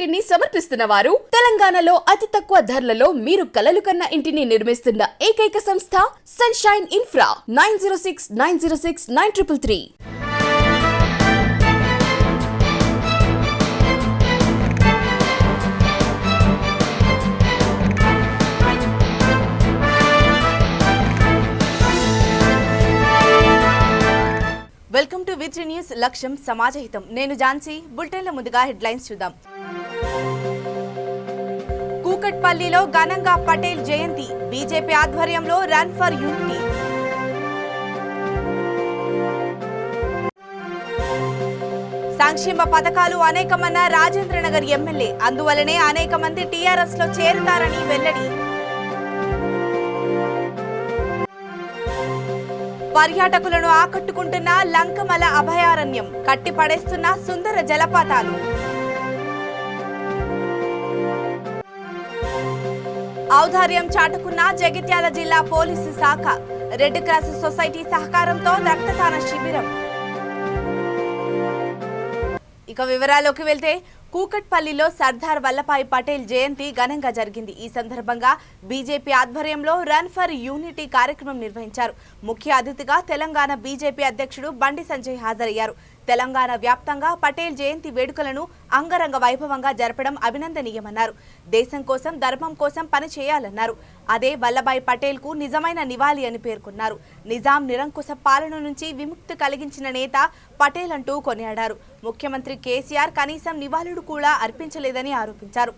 ఇంటిని సమర్పిస్తున్న వారు తెలంగాణలో అతి తక్కువ ధరలలో మీరు కలలు కన్న ఇంటిని నిర్మిస్తున్న ఏకైక సంస్థ sunshine infra 9069069333. Welcome to విత్రి news. లక్ష్యం సమాజహితం. నేను ఝాన్సీ. బులెటిన్ల ముందుగా హెడ్లైన్స్ చూద్దాం. కూకట్పల్లిలో ఘనంగా పటేల్ జయంతి. బీజేపీ ఆధ్వర్యంలో రన్ ఫర్ యూనిటీ. సంక్షేమ పథకాలు అనేకమన్న రాజేంద్రనగర్ ఎమ్మెల్యే. అందువలనే అనేక మంది టీఆర్ఎస్ లో చేరుతారని వెల్లడి. పర్యాటకులను ఆకట్టుకుంటున్న లంకమల అభయారణ్యం. కట్టిపడేస్తున్న సుందర జలపాతాలు. ఔదార్యం చాటుకున్న జగిత్యాల జిల్లా పోలీసు శాఖ. రెడ్ క్రాస్ సొసైటీ సహకారంతో రక్తదాన శిబిరం. ఇక వివరాల్లోకి వెళ్తే, కూకట్పల్లిలో సర్దార్ వల్లభాయ్ పటేల్ జయంతి ఘనంగా జరిగింది. ఈ సందర్భంగా బీజేపీ ఆధ్వర్యంలో రన్ ఫర్ యూనిటీ కార్యక్రమం నిర్వహించారు. ముఖ్య అతిథిగా తెలంగాణ బీజేపీ అధ్యక్షుడు బండి సంజయ్ హాజరయ్యారు. తెలంగాణ వ్యాప్తంగా పటేల్ జయంతి వేడుకలను అంగరంగ వైభవంగా జరపడం అభినందనీయమన్నారు. దేశం కోసం, ధర్మం కోసం పని చేయాలన్నారు. అదే వల్లభాయ్ పటేల్ కు నిజమైన నివాళి అని పేర్కొన్నారు. నిజాం నిరంకుశ పాలన నుంచి విముక్తి కలిగించిన నేత పటేల్ అంటూ కొనియాడారు. ముఖ్యమంత్రి కేసీఆర్ కనీసం నివాళులు కూడా అర్పించలేదని ఆరోపించారు.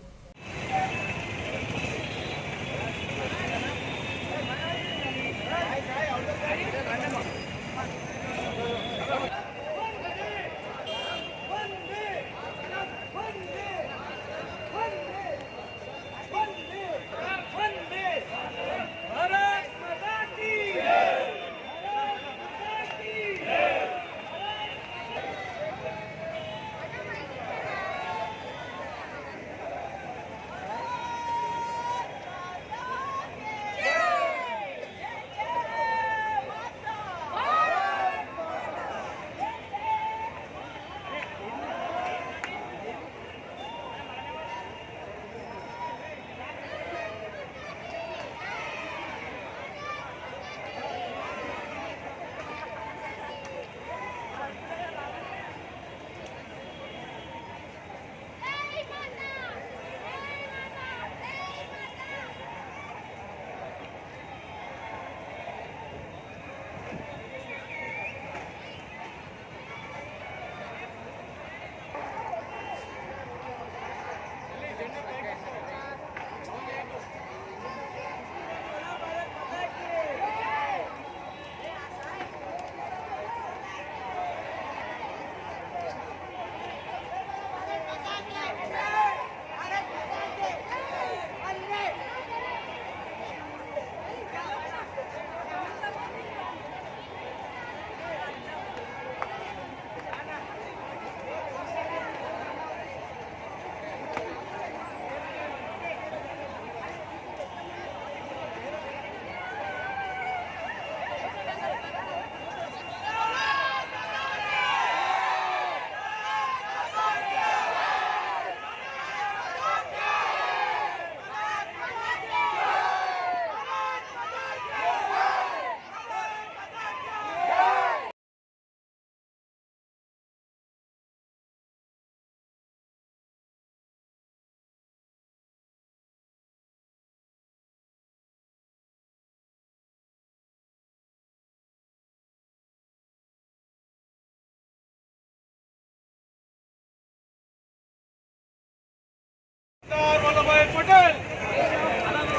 वल्लभभाई पटेल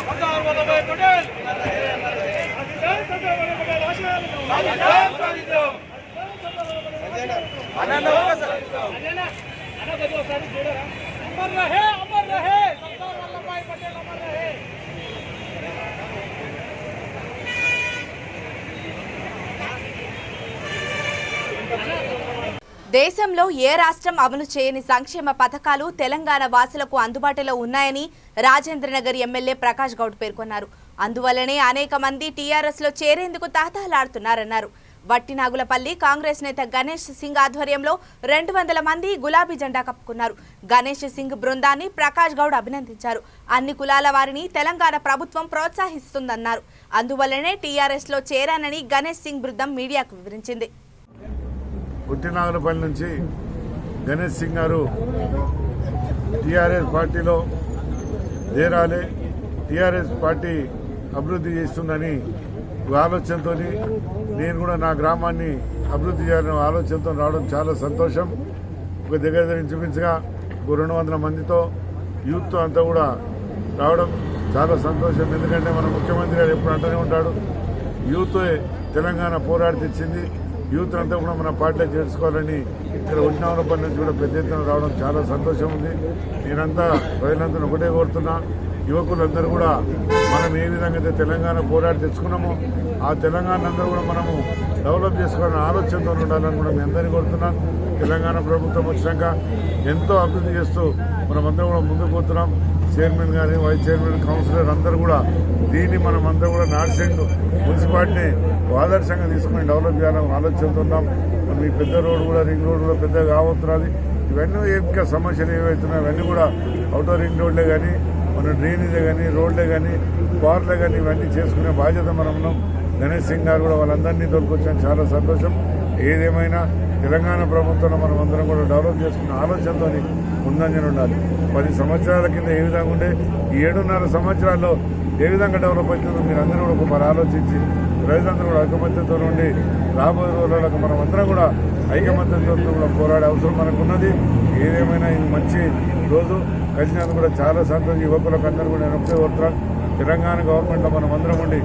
सरदार वल्लभभाई पटेल अमर रहे सरदार वल्लभभाई पटेल अमर रहे। దేశంలో ఏ రాష్ట్రం అమలు చేయని సంక్షేమ పథకాలు తెలంగాణ వాసులకు అందుబాటులో ఉన్నాయని రాజేంద్రనగర్ ఎమ్మెల్యే ప్రకాష్ గౌడ్ పేర్కొన్నారు. అందువల్లనే అనేక మంది టీఆర్ఎస్ లో చేరేందుకు తాతాలాడుతున్నారన్నారు. వట్టినాగులపల్లి కాంగ్రెస్ నేత గణేష్ సింగ్ ఆధ్వర్యంలో 200 మంది గులాబీ జెండా కప్పుకున్నారు. గణేష్ సింగ్ బృందాన్ని ప్రకాష్ గౌడ్ అభినందించారు. అన్ని కులాల వారిని తెలంగాణ ప్రభుత్వం ప్రోత్సహిస్తుందన్నారు. అందువల్లనే టీఆర్ఎస్ లో చేరానని గణేష్ సింగ్ బృందం మీడియాకు వివరించింది. వట్టినాగులపల్లి నుంచి గణేష్ సింగ్ గారు టీఆర్ఎస్ పార్టీలో చేరాలి, టీఆర్ఎస్ పార్టీ అభివృద్ధి చేస్తుందని ఆలోచనతో నేను కూడా నా గ్రామాన్ని అభివృద్ధి చేయాలనే ఆలోచనతో రావడం చాలా సంతోషం. ఒక దగ్గర ఇంచుమించుగా 200 మందితో యూత్తో అంతా కూడా రావడం చాలా సంతోషం. ఎందుకంటే మన ముఖ్యమంత్రి గారు ఎప్పుడు అంటూనే ఉంటాడు, యూత్ తెలంగాణ పోరాడి తెచ్చింది, యూత్ అంతా కూడా మన పార్టీలో చేర్చుకోవాలని ఇక్కడ వట్టినాగులపల్లి నుంచి కూడా పెద్ద ఎత్తున రావడం చాలా సంతోషం ఉంది. నేనంతా ప్రజలందరూ ఒకటే కోరుతున్నా, యువకులందరూ కూడా మనం ఏ విధంగా అయితే తెలంగాణ పోరాడి తెచ్చుకున్నామో ఆ తెలంగాణ అందరూ కూడా మనము డెవలప్ చేసుకోవాలని ఆలోచనతో ఉండాలని కూడా మీ అందరినీ కోరుతున్నాం. తెలంగాణ ప్రభుత్వం వచ్చినాక ఎంతో అభివృద్ధి చేస్తూ మనమందరం కూడా ముందుకు పోతున్నాం. చైర్మన్ కానీ వైస్ చైర్మన్ కౌన్సిలర్ అందరూ కూడా దీన్ని మనమందరం కూడా నార్సింగ్ మున్సిపాలిటీని ఆదర్శంగా తీసుకుని డెవలప్ చేయాలని ఆలోచనతో ఉన్నాం. మీ పెద్ద రోడ్డు కూడా రింగ్ రోడ్డు కూడా పెద్దగా కావతున్నది. ఇవన్నీ ఇంకా సమస్యలు ఏవైతున్నాయి అవన్నీ కూడా అవుటర్ రింగ్ రోడ్లే కానీ మన డ్రైనేజే కానీ రోడ్లే కానీ బార్లే కానీ ఇవన్నీ చేసుకునే బాధ్యత మనం ఉన్నాం. గణేష్ సింగ్ గారు కూడా వాళ్ళందరినీ తోలుకొచ్చాను, చాలా సంతోషం. ఏదేమైనా తెలంగాణ ప్రభుత్వంలో మనం అందరం కూడా డెవలప్ చేసుకునే ఆలోచనతో ముందంజన ఉండాలి. 10 సంవత్సరాల కింద ఏ విధంగా ఉండే ఈ 7.5 సంవత్సరాల్లో ఏ విధంగా డెవలప్ అవుతుందో మీరు అందరూ కూడా ఒక మరి ఆలోచించి ప్రజలందరూ కూడా ఐకమత్యంతో ఉండి రాబోయే రోజులకు మనం అందరం కూడా ఐకమత్యంతో కూడా పోరాడే అవసరం మనకు ఉన్నది. ఏదేమైనా ఇది మంచి రోజు కలిసినందుకు కూడా చాలా సంతోషం. యువకులకు అందరూ కూడా నేను ఒకటే కోరుతున్నాను, తెలంగాణ గవర్నమెంట్లో మనం అందరం ఉండి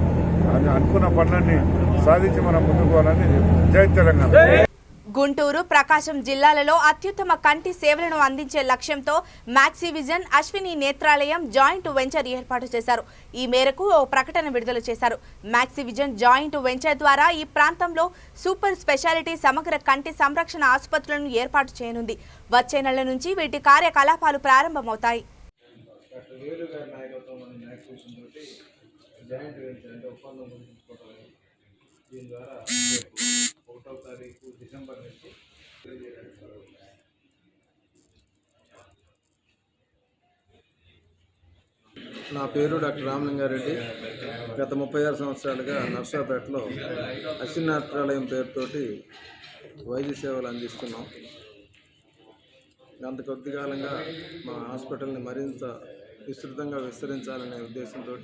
అనుకున్న పనులన్నీ సాధించి మనం ముందుకు పోవాలని. జై తెలంగాణ. గుంటూరు, ప్రకాశం జిల్లాలలో అత్యుత్తమ కంటి సేవలను అందించే లక్ష్యంతో Maxivision Ashwini Netralayam joint venture ఏర్పాటు చేశారు. ఈ మేరకు ఓ ప్రకటన విడుదల చేశారు. మ్యాక్సివిజన్ జాయింట్ వెంచర్ ద్వారా ఈ ప్రాంతంలో సూపర్ స్పెషాలిటీ సమగ్ర కంటి సంరక్షణ ఆసుపత్రులను ఏర్పాటు చేయనుంది. వచ్చే నెల నుంచి వీటి కార్యకలాపాలు ప్రారంభమవుతాయి. డిసెంబర్ నుంచి నా పేరు డాక్టర్ రామలింగారెడ్డి. గత 36 సంవత్సరాలుగా నర్సాపేటలో అశ్వినాథాలయం పేరుతోటి వైద్య సేవలు అందిస్తున్నాం. గత కొద్ది కాలంగా మా హాస్పిటల్ని మరింత విస్తృతంగా విస్తరించాలనే ఉద్దేశంతో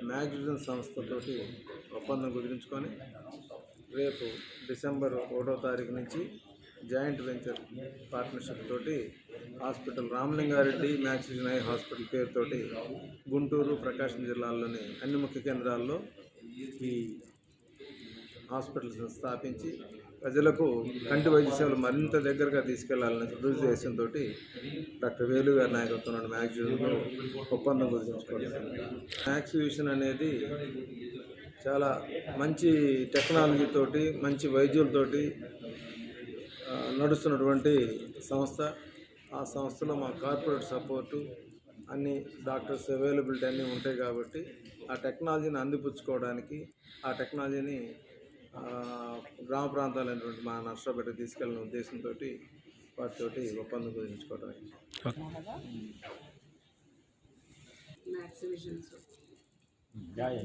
మ్యాక్సివిజన్ సంస్థతోటి ఒప్పందం కుదిరించుకొని రేపు డిసెంబర్ 1వ తారీఖు నుంచి జాయింట్ వెంచర్ పార్ట్నర్షిప్ తోటి hospital Ramalinga Reddy Maxivision eye hospital పేరుతోటి గుంటూరు, ప్రకాశం జిల్లాల్లోని అన్ని ముఖ్య కేంద్రాల్లో ఈ హాస్పిటల్స్ స్థాపించి ప్రజలకు కంటి వైద్య సేవలు మరింత దగ్గరగా తీసుకెళ్లాలనే ఉద్దేశంతో డాక్టర్ వేలు గారి నాయకత్వంలో మ్యాక్సివిజన్తో ఒప్పందం కుదిరించుకోవడం. మ్యాక్సివిజన్ అనేది చాలా మంచి టెక్నాలజీతోటి, మంచి వైద్యులతోటి నడుస్తున్నటువంటి సంస్థ. ఆ సంస్థలో మా కార్పొరేట్ సపోర్టు, అన్ని డాక్టర్స్ అవైలబిలిటీ అన్నీ ఉంటాయి కాబట్టి ఆ టెక్నాలజీని అందిపుచ్చుకోవడానికి, ఆ టెక్నాలజీని గ్రామ ప్రాంతాలైనటువంటి మా నర్సాపేట తీసుకెళ్ళిన ఉద్దేశంతో వాటితోటి ఒప్పందం కుదిరించుకోవడం.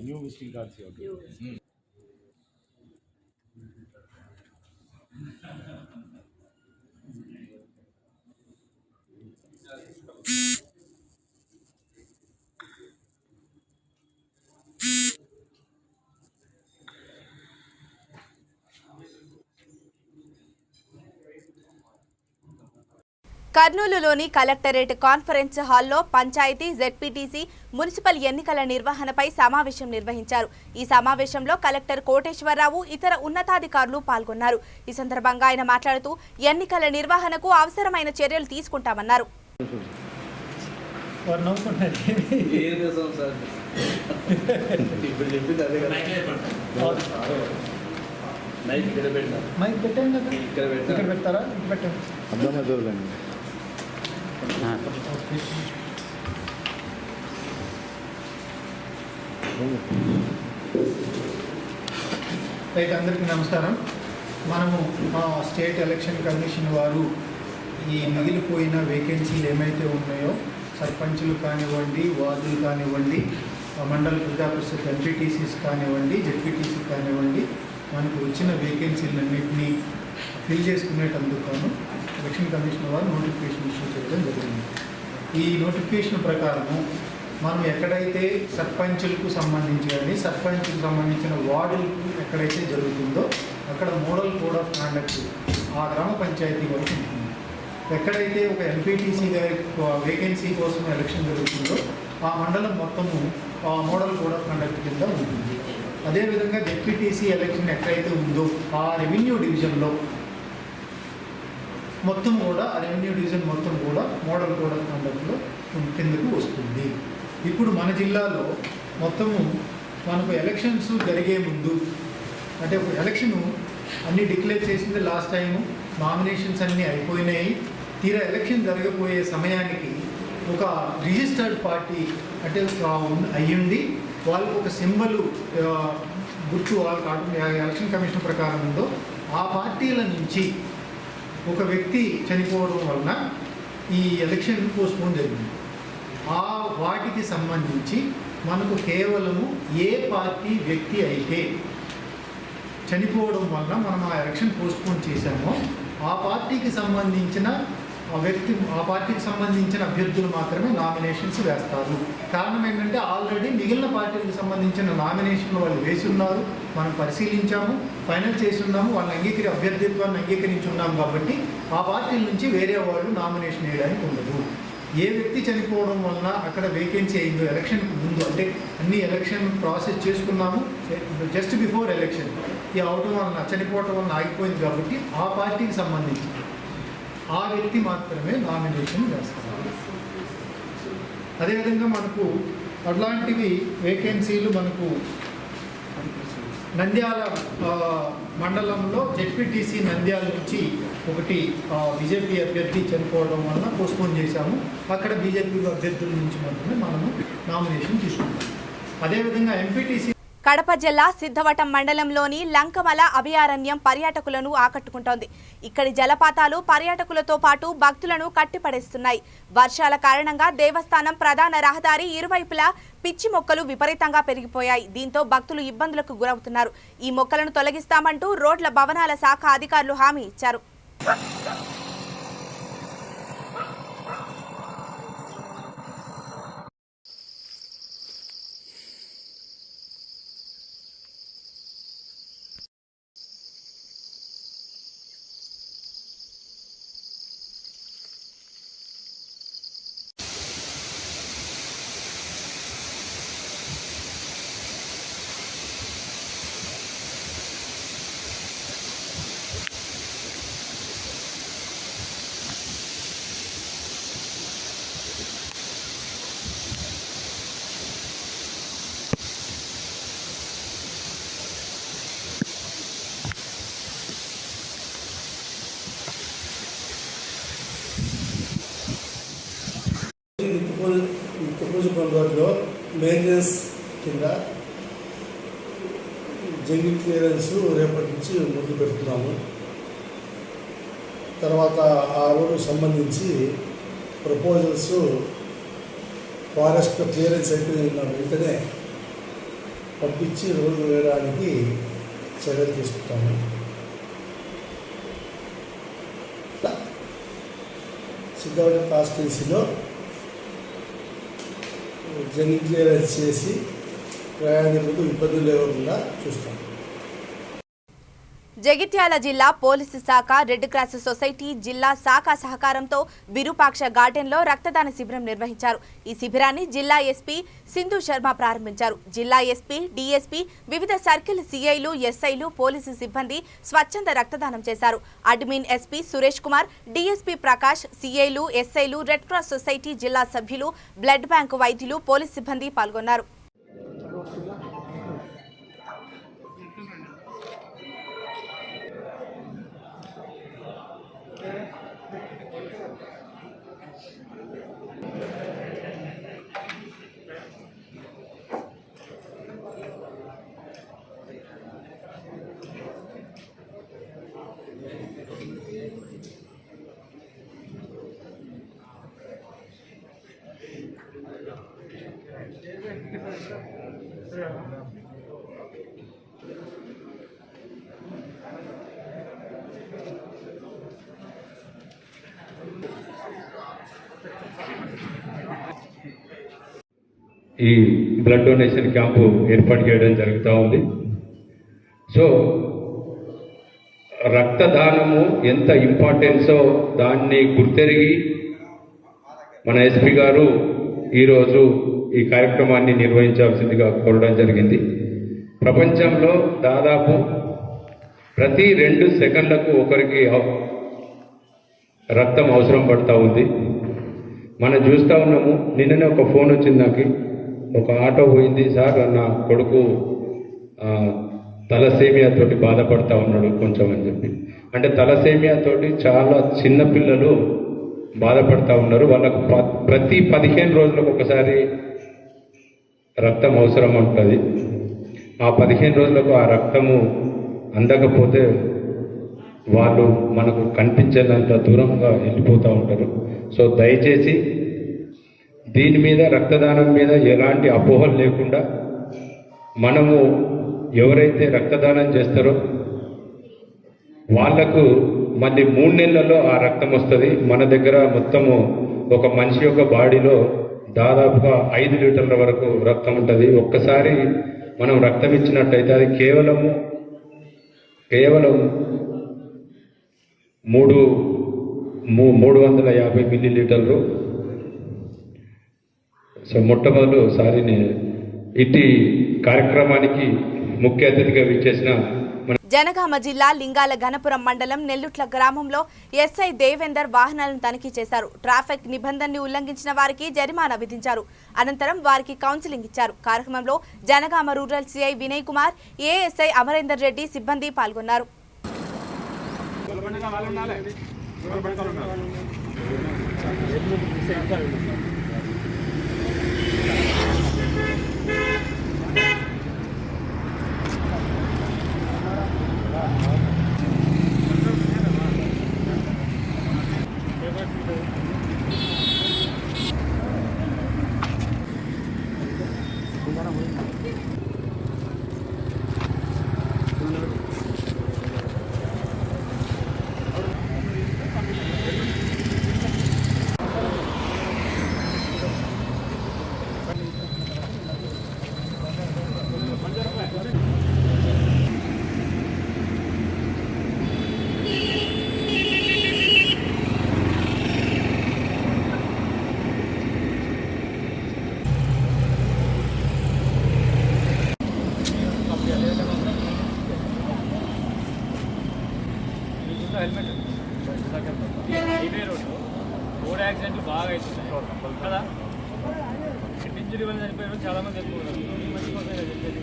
new visiting cards here. కర్నూలులోని కలెక్టరేట్ కాన్ఫరెన్స్ హాల్లో పంచాయతీ, జెడ్పీటీసీ, మున్సిపల్ ఎన్నికల నిర్వహణపై సమావేశం నిర్వహించారు. ఈ సమావేశంలో కలెక్టర్ కోటేశ్వరరావు, ఇతర ఉన్నతాధికారులు పాల్గొన్నారు. ఈ సందర్భంగా ఆయన మాట్లాడుతూ ఎన్నికల నిర్వహణకు అవసరమైన చర్యలు తీసుకుంటామన్నారు. రైట్, అందరికీ నమస్కారం. మనము స్టేట్ ఎలక్షన్ కమిషన్ వారు ఈ మిగిలిపోయిన వేకెన్సీలు ఏమైతే ఉన్నాయో సర్పంచులు కానివ్వండి, వార్డులు కానివ్వండి, మండల ప్రజా పరిషత్ ఎంపీటీసీస్ కానివ్వండి, జెడ్పీటీసీ కానివ్వండి, మనకు వచ్చిన వేకెన్సీలన్నింటినీ ఫిల్ చేసుకునేటందుకు ఎలక్షన్ కమిషన్ వారు నోటిఫికేషన్ ఇష్యూ చేయడం జరిగింది. ఈ నోటిఫికేషన్ ప్రకారము మనం ఎక్కడైతే సర్పంచులకు సంబంధించి కానీ సర్పంచ్కి సంబంధించిన వార్డులకు ఎక్కడైతే జరుగుతుందో అక్కడ మోడల్ కోడ్ ఆఫ్ కాండక్ట్ ఆ గ్రామ పంచాయతీ వరకు ఉంటుంది. ఎక్కడైతే ఒక ఎంపీటీసీ వేకెన్సీ కోసం ఎలక్షన్ జరుగుతుందో ఆ మండలం మొత్తము ఆ మోడల్ కోడ్ ఆఫ్ కండక్ట్ కింద ఉంటుంది. అదేవిధంగా జెడ్పీటీసీ ఎలక్షన్ ఎక్కడైతే ఉందో ఆ రెవెన్యూ డివిజన్లో మొత్తం కూడా ఆ రెవెన్యూ డివిజన్ మొత్తం కూడా మోడల్ కోడ్ ఆఫ్ కండక్ట్లో కిందకు వస్తుంది. ఇప్పుడు మన జిల్లాలో మొత్తము మనకు ఎలక్షన్స్ జరిగే ముందు అంటే ఒక ఎలక్షను అన్నీ డిక్లేర్ చేసింది లాస్ట్ టైము, నామినేషన్స్ అన్నీ అయిపోయినాయి. తీరా ఎలక్షన్ జరగబోయే సమయానికి ఒక రిజిస్టర్డ్ పార్టీ అంటే అయ్యింది, వాళ్ళకు ఒక సింబల్ గుర్తు వాళ్ళకి ఎలక్షన్ కమిషన్ ప్రకారం ఉందో ఆ పార్టీల నుంచి ఒక వ్యక్తి చనిపోవడం వలన ఈ ఎలక్షన్ పోస్ట్పోన్ జరిగింది. ఆ వాటికి సంబంధించి మనకు కేవలము ఏ పార్టీ వ్యక్తి అయితే చనిపోవడం వలన మనం ఆ ఎలక్షన్ పోస్ట్పోన్ చేశామో ఆ పార్టీకి సంబంధించిన అభ్యర్థులు మాత్రమే నామినేషన్స్ వేస్తారు. కారణం ఏంటంటే ఆల్రెడీ మిగిలిన పార్టీలకు సంబంధించిన నామినేషన్లు వాళ్ళు వేసి ఉన్నారు, మనం పరిశీలించాము, ఫైనల్ చేసి ఉన్నాము, వాళ్ళని అభ్యర్థిత్వాన్ని అంగీకరించి ఉన్నాము. కాబట్టి ఆ పార్టీల నుంచి వేరే వాళ్ళు నామినేషన్ వేయడానికి ఉండదు. ఏ వ్యక్తి చనిపోవడం వలన అక్కడ వేకెన్సీ అయిందో ఎలక్షన్కి ముందు అంటే అన్ని ఎలక్షన్ ప్రాసెస్ చేసుకున్నాము, జస్ట్ బిఫోర్ ఎలక్షన్ ఈ అవడం వలన చనిపోవడం వలన ఆగిపోయింది. కాబట్టి ఆ పార్టీకి సంబంధించి ఆ వ్యక్తి మాత్రమే నామినేషన్ వేస్తారు. అదేవిధంగా మనకు అట్లాంటివి వేకెన్సీలు మనకు నంద్యాల మండలంలో జెడ్పీటీసీ నంద్యాల నుంచి ఒకటి బీజేపీ అభ్యర్థి చనిపోవడం వలన పోస్ట్పోన్ చేశాము. అక్కడ బీజేపీ అభ్యర్థుల నుంచి మాత్రమే మనము నామినేషన్ తీసుకుంటాం. అదేవిధంగా ఎంపీటీసీ కడప జిల్లా సిద్ధవటం మండలంలోని లంకమల అభయారణ్యం పర్యాటకులను ఆకట్టుకుంటోంది. ఇక్కడి జలపాతాలు పర్యాటకులతో పాటు భక్తులను కట్టిపడేస్తున్నాయి. వర్షాల కారణంగా దేవస్థానం ప్రధాన రహదారి ఇరువైపులా పిచ్చి మొక్కలు విపరీతంగా పెరిగిపోయాయి. దీంతో భక్తులు ఇబ్బందులకు గురవుతున్నారు. ఈ మొక్కలను తొలగిస్తామంటూ రోడ్ల భవనాల శాఖ అధికారులు హామీ ఇచ్చారు. రోడ్లో మెయింటెనెన్స్ కింద జంగిల్ క్లియరెన్స్ రేపటి నుంచి మొదలు పెడుతున్నాము. తర్వాత ఆ రోడ్డు సంబంధించి ప్రపోజల్స్ ఫారెస్ట్ క్లియరెన్స్ అయిపోయిన వెంటనే పంపించి రోడ్డు వేయడానికి చర్యలు తీసుకుంటాము. సిద్ధవటం కాన్స్టిట్యున్సీలో జంగిల్ క్లియరెన్స్ చేసి ప్రయాణికులకు ఇబ్బందులు లేకుండా చూస్తాం. జగిత్యాల జిల్లా పోలీసు శాఖ రెడ్ క్రాస్ సొసైటీ జిల్లా శాఖ సహకారంతో విరూపాక్ష గార్డెన్లో రక్తదాన శిబిరం నిర్వహించారు. ఈ శిబిరాన్ని జిల్లా ఎస్పీ సింధు శర్మ ప్రారంభించారు. జిల్లా ఎస్పీ, డీఎస్పీ, వివిధ సర్కిల్ సిఐలు, ఎస్ఐలు, పోలీసు సిబ్బంది స్వచ్ఛంద రక్తదానం చేశారు. Admin SP Suresh Kumar, DSP Prakash, సిఐలు, ఎస్ఐలు, రెడ్ క్రాస్ సొసైటీ జిల్లా సభ్యులు, బ్లడ్ బ్యాంకు వైద్యులు, పోలీసు సిబ్బంది పాల్గొన్నారు. ఈ బ్లడ్ డొనేషన్ క్యాంపు ఏర్పాటు చేయడం జరుగుతూ ఉంది. సో రక్తదానము ఎంత ఇంపార్టెన్సో దాన్ని గుర్తెరిగి మన ఎస్పీ గారు ఈరోజు ఈ కార్యక్రమాన్ని నిర్వహించాల్సిందిగా కోరడం జరిగింది. ప్రపంచంలో దాదాపు ప్రతి 2 సెకండ్లకు ఒకరికి రక్తం అవసరం పడుతూ ఉంది. మనం చూస్తూ ఉన్నాము. నిన్ననే ఒక ఫోన్ వచ్చింది నాకు, ఒక ఆటో పోయింది సార్, నా కొడుకు తలసేమియా తోటి బాధపడతా ఉన్నాడు కొంచెం అని చెప్పి. అంటే తలసేమియా తోటి చాలా చిన్న పిల్లలు బాధపడతా ఉన్నారు. వాళ్ళకు ప్రతి 15 రోజులకు ఒకసారి రక్తం అవసరం ఉంటుంది. ఆ 15 రోజులకు ఆ రక్తము అందకపోతే వాళ్ళు మనకు కనిపించేంత దూరంగా వెళ్ళిపోతూ ఉంటారు. సో దయచేసి దీని మీద, రక్తదానం మీద ఎలాంటి అపోహలు లేకుండా మనము ఎవరైతే రక్తదానం చేస్తారో వాళ్లకు మళ్ళీ 3 నెలల్లో ఆ రక్తం వస్తుంది. మన దగ్గర మొత్తము ఒక మనిషి యొక్క బాడీలో దాదాపుగా 5 లీటర్ల వరకు రక్తం ఉంటుంది. ఒక్కసారి మనం రక్తం ఇచ్చినట్టయితే అది కేవలం 350 మిల్లీలీటర్లు. సో మొట్టమొదటిసారి ఇటు కార్యక్రమానికి ముఖ్య అతిథిగా విచ్చేసిన జనగామ జిల్లా లింగాల ఘనపురం మండలం నెల్లుట్ల గ్రామంలో ఎస్ఐ దేవేందర్ వాహనాలను తనిఖీ చేశారు. ట్రాఫిక్ నిబంధనని ఉల్లంఘించిన వారికి జరిమానా విధించారు. అనంతరం వారికి కౌన్సిలింగ్ ఇచ్చారు. కార్యక్రమంలో Jangaon rural CI Vinay Kumar, ASI Amarender Reddy సిబ్బంది పాల్గొన్నారు. రోడ్ యాక్సిడెంట్లు బాగా అవుతున్నాయి కదా. ఇంజరీ వల్ల చనిపోయిన చాలా మంది మంచి కోసం చెప్పేది.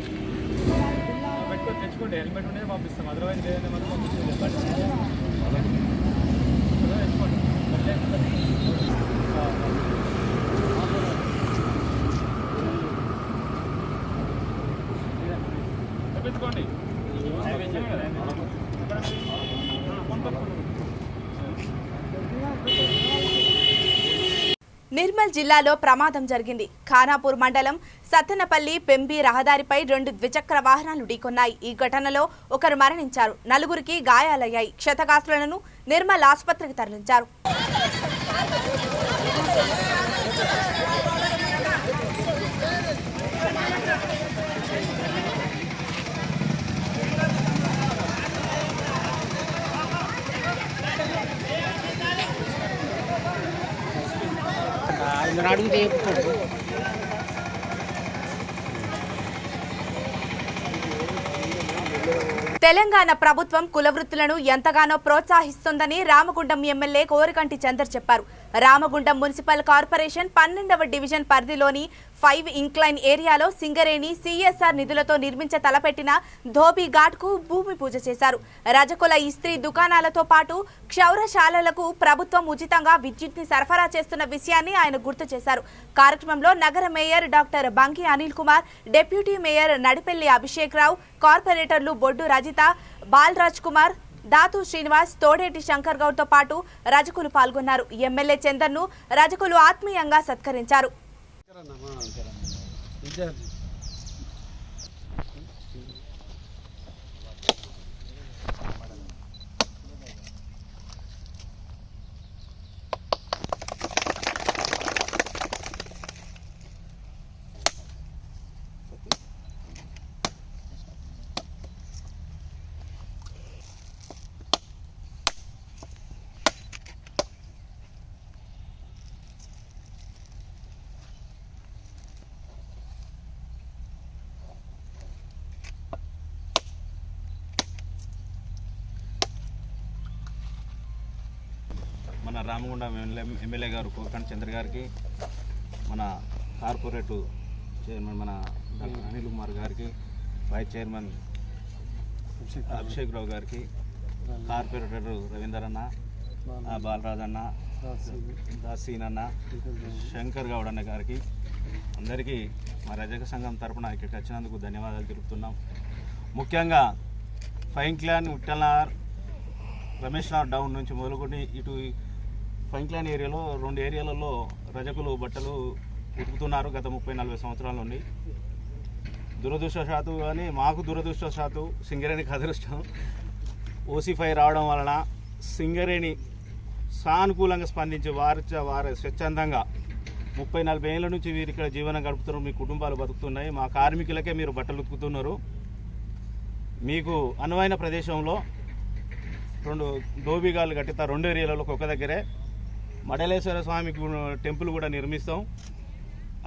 పెట్టుకొని తెచ్చుకోండి, హెల్మెట్ ఉండేది పంపిస్తాం. అదర్వైజ్ లేదంటే మనం పంపించండి. తెచ్చుకోండి. తెప్పించుకోండి. నిర్మల్ జిల్లాలో ప్రమాదం జరిగింది. ఖానాపూర్ మండలం సత్తెనపల్లి పెంబి రహదారిపై 2 ద్విచక్ర వాహనాలు ఢీకొన్నాయి. ఈ ఘటనలో ఒకరు మరణించారు, 4గురికి గాయాలయ్యాయి. క్షతగాత్రులను నిర్మల్ ఆసుపత్రికి తరలించారు. తెలంగాణ ప్రభుత్వం కులవృత్తులను ఎంతగానో ప్రోత్సహిస్తోందని రామగుండం ఎమ్మెల్యే కోరికంటి చందర్ చెప్పారు. రామగుండం మున్సిపల్ కార్పొరేషన్ 12వ డివిజన్ పరిధిలోని 5 ఇంక్లైన్ ఏరియాలో సింగరేణి సిఎస్ఆర్ నిధులతో నిర్మించ తలపెట్టిన ధోబీ ఘాట్ కు భూమి పూజ చేశారు. రజకుల ఇస్త్రీ దుకాణాలతో పాటు క్షౌరశాలలకు ప్రభుత్వం ఉచితంగా విద్యుత్ ని సరఫరా చేస్తున్న విషయాన్ని ఆయన గుర్తు చేశారు. కార్యక్రమంలో నగర mayor doctor Bangi Anil Kumar, deputy mayor Nadipelli Abhishek Rao, కార్పొరేటర్లు బొడ్డు రజిత, బాలరాజ్ కుమార్, దాతు శ్రీనివాస్, తోడేటి శంకర్ గౌడ్ తో పాటు రజకులు పాల్గొన్నారు. ఎమ్మెల్యే చందర్ను రజకులు ఆత్మీయంగా సత్కరించారు. మన రామగుండం ఎమ్మెల్యే గారు కోరకంటి చంద్ర గారికి, మన కార్పొరేటు చైర్మన్ మన డాక్టర్ అనిల్ కుమార్ గారికి, వైస్ చైర్మన్ అభిషేక్ రావు గారికి, కార్పొరేటర్ రవీందర్ అన్న, బాలరాజ్ అన్న, దాసీన్ అన్న, శంకర్ గౌడ్ అన్న గారికి అందరికీ మా రజక సంఘం తరపున ఇక్కడికి వచ్చినందుకు ధన్యవాదాలు తెలుపుతున్నాం. ముఖ్యంగా ఫైన్క్లాన్, ఉట్టల్నార్, రమేష్ నార్ డౌన్ నుంచి మొదలుకొని ఇటు ఫైన్క్లాన్ ఏరియాలో 2 ఏరియాలలో రజకులు బట్టలు ఉతుకుతున్నారు గత 30-40 సంవత్సరాల నుండి. దురదృష్టవశాత్తు కానీ మాకు దురదృష్టవశాత్తు సింగరేణికి అదృష్టం ఓసీ5 రావడం వలన సింగరేణి సానుకూలంగా స్పందించి వారి స్వచ్ఛందంగా 30-40 ఏళ్ళ నుంచి వీరు ఇక్కడ జీవనం గడుపుతున్నారు. మీ కుటుంబాలు బతుకుతున్నాయి. మా కార్మికులకే మీరు బట్టలు ఉతుకుతున్నారు. మీకు అనువైన ప్రదేశంలో 2 దోబిగాలు కట్టిత 2 ఏరియాలలో ఒక దగ్గరే మడలేశ్వర స్వామి టెంపుల్ కూడా నిర్మిస్తాం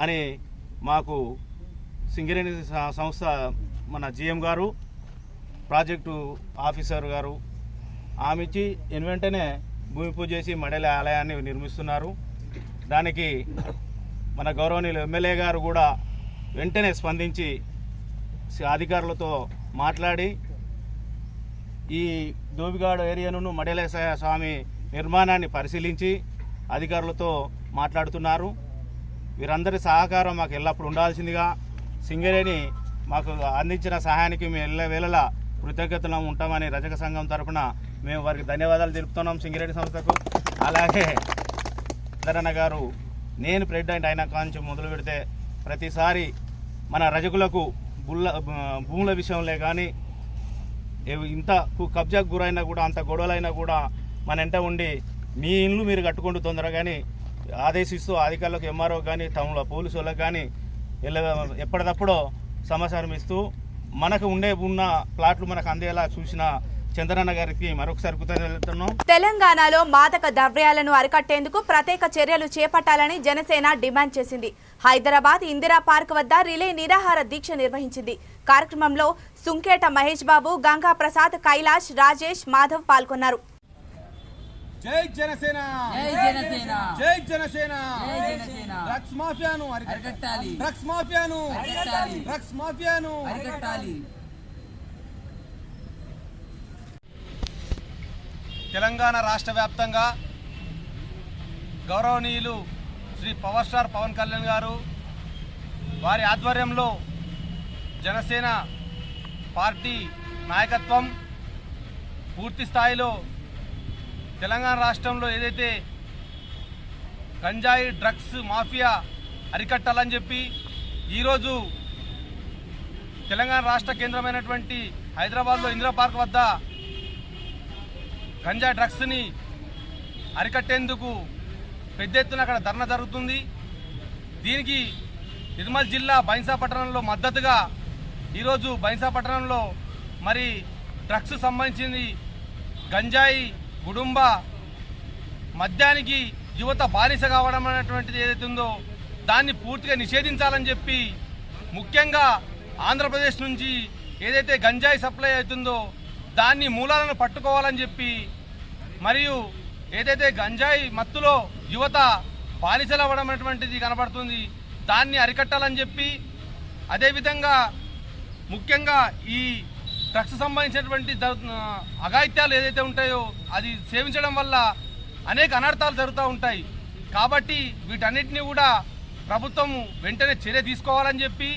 అని మాకు సింగరేణి సంస్థ మన జిఎం గారు, ప్రాజెక్టు ఆఫీసర్ గారు ఆమె ఇచ్చి వెంటనే భూమి పూజ చేసి మడల ఆలయాన్ని నిర్మిస్తున్నారు. దానికి మన గౌరవనీయులు ఎమ్మెల్యే గారు కూడా వెంటనే స్పందించి అధికారులతో మాట్లాడి ఈ దోబిగాడు ఏరియాను మడలేశ్వర స్వామి నిర్మాణాన్ని పరిశీలించి అధికారులతో మాట్లాడుతున్నారు. వీరందరి సహకారం మాకు ఎల్లప్పుడూ ఉండాల్సిందిగా, సింగరేణి మాకు అందించిన సహాయానికి మేము ఎల్లవేళలా కృతజ్ఞతలు ఉంటామని రజక సంఘం తరఫున మేము వారికి ధన్యవాదాలు తెలుపుతున్నాం సింగరేణి సంస్థకు. అలాగే ధరణ గారు నేను ప్రెసిడెంట్ అయిన కాంచి మొదలు పెడితే ప్రతిసారి మన రజకులకు భూముల విషయంలో కానీ ఇంత కబ్జాకు గురైనా కూడా, అంత గొడవలైనా కూడా మన వెంట ఉండి మీ ఇల్లు మీరు కట్టుకుంటూ తొందరగాని ఆదేశిస్తూ అధికారులకు ఎంఆర్ఓ కానీ టౌన్లో పోలీసు వాళ్ళకి కానీ ఎప్పటికప్పుడు సమాచారం ఇస్తూ మనకు ఉన్న ప్లాట్లు మనకు అందేలా చూసిన చంద్రన్న గారికి మరొకసారి కృతజ్ఞతలు. తెలంగాణలో మాదక ద్రవ్యాలను అరికట్టేందుకు ప్రత్యేక చర్యలు చేపట్టాలని జనసేన డిమాండ్ చేసింది. హైదరాబాద్ ఇందిరా పార్క్ వద్ద రిలే నిరాహార దీక్ష నిర్వహించింది. కార్యక్రమంలో సుంకేట మహేష్ బాబు, గంగా ప్రసాద్, కైలాష్, రాజేష్, మాధవ్ పాల్గొన్నారు. జై జనసేన, జై జనసేన, జై జనసేన, జై జనసేన. డ్రగ్స్ మాఫియాను అరికట్టాలి, డ్రగ్స్ మాఫియాను అరికట్టాలి, డ్రగ్స్ మాఫియాను అరికట్టాలి. తెలంగాణ రాష్ట్ర వ్యాప్తంగా గౌరవనీయులు శ్రీ పవర్ స్టార్ పవన్ కళ్యాణ్ గారు వారి ఆధ్వర్యంలో జనసేన పార్టీ నాయకత్వం పూర్తి స్థాయిలో తెలంగాణ రాష్ట్రంలో ఏదైతే గంజాయి డ్రగ్స్ మాఫియా అరికట్టాలని చెప్పి ఈరోజు తెలంగాణ రాష్ట్ర కేంద్రమైనటువంటి హైదరాబాద్లో ఇందిరా పార్క్ వద్ద గంజాయి డ్రగ్స్ని అరికట్టేందుకు పెద్ద ఎత్తున అక్కడ ధర్నా జరుగుతుంది. దీనికి నిర్మల్ జిల్లా బైన్సా పట్టణంలో మద్దతుగా ఈరోజు బైన్సా పట్టణంలో మరి డ్రగ్స్ సంబంధించింది గంజాయి కుటుంబ మద్యానికి యువత బానిస కావడం అనేటువంటిది ఏదైతే ఉందో దాన్ని పూర్తిగా నిషేధించాలని చెప్పి, ముఖ్యంగా ఆంధ్రప్రదేశ్ నుంచి ఏదైతే గంజాయి సప్లై అవుతుందో దాన్ని మూలాలను పట్టుకోవాలని చెప్పి, మరియు ఏదైతే గంజాయి మత్తులో యువత బానిసలు అవ్వడం అనేటువంటిది కనబడుతుంది దాన్ని అరికట్టాలని చెప్పి, అదేవిధంగా ముఖ్యంగా ఈ డ్రగ్స్ సంబంధించినటువంటి అఘాయిత్యాలు ఏదైతే ఉంటాయో అది సేవించడం వల్ల అనేక అనర్థాలు జరుగుతూ ఉంటాయి. కాబట్టి వీటన్నిటిని కూడా ప్రభుత్వం వెంటనే చర్య తీసుకోవాలని చెప్పి,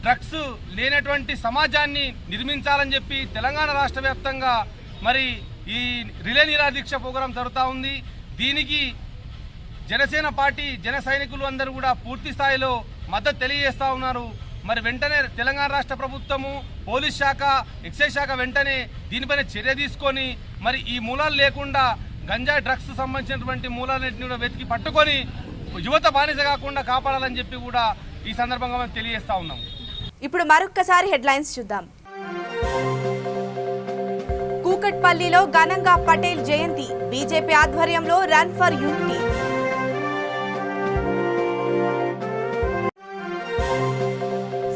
డ్రగ్స్ లేనటువంటి సమాజాన్ని నిర్మించాలని చెప్పి తెలంగాణ రాష్ట్ర వ్యాప్తంగా మరి ఈ రిలే నిరాహార దీక్ష ప్రోగ్రాం జరుగుతూ ఉంది. దీనికి జనసేన పార్టీ జన సైనికులు అందరూ కూడా పూర్తి స్థాయిలో మద్దతు తెలియజేస్తూ ఉన్నారు. మరి వెంటనే తెలంగాణ రాష్ట్ర ప్రభుత్వము, పోలీస్ శాఖ, ఎక్సైజ్ శాఖ వెంటనే దీనిపైన చర్య తీసుకొని మరి ఈ మూలాలు లేకుండా గంజాయి డ్రగ్స్ సంబంధించినటువంటి మూలాలన్నింటినీ కూడా వెతికి పట్టుకొని యువత బానిస కాకుండా కాపాడాలని చెప్పి కూడా ఈ సందర్భంగా మేము తెలియజేస్తా ఉన్నాం. ఇప్పుడు మరొక్కసారి హెడ్లైన్స్ చూద్దాం. కూకట్పల్లిలో ఘనంగా పటేల్ జయంతి, బీజేపీ ఆధ్వర్యంలో రన్ ఫర్ యూనిటీ.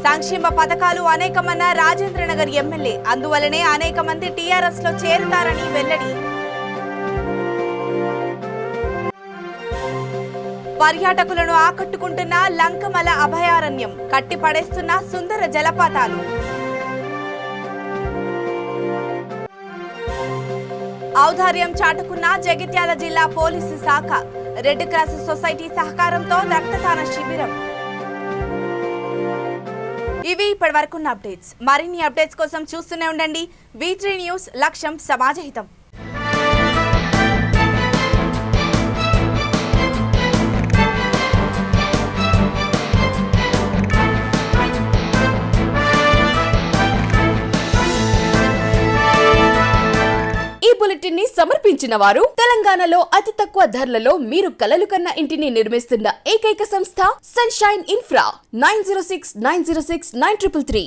సంక్షేమ పథకాలు అనేకమన్న రాజేంద్రనగర్ ఎమ్మెల్యే, అందువలనే అనేక మంది టీఆర్ఎస్ లో చేరుతారని వెల్లడి. పర్యాటకులను ఆకట్టుకుంటున్న లంకమల అభయారణ్యం, కట్టిపడేస్తున్న సుందర జలపాతాలు. ఔదార్యం చాటుకున్న జగిత్యాల జిల్లా పోలీసు శాఖ, రెడ్ క్రాస్ సొసైటీ సహకారంతో రక్తదాన శిబిరం. ఇవి ఇప్పటి వరకున్న అప్డేట్స్. మరిన్ని అప్డేట్స్ కోసం చూస్తూనే ఉండండి V3 న్యూస్. లక్ష్యం సమాజహితం. ఈ బులెటిన్ ని సమర్పించిన వారు తెలంగాణలో అతి తక్కువ ధరలలో మీరు కలలు కన్న ఇంటిని నిర్మిస్తున్న ఏకైక సంస్థ సన్షైన్ ఇన్ఫ్రా. 9069069333.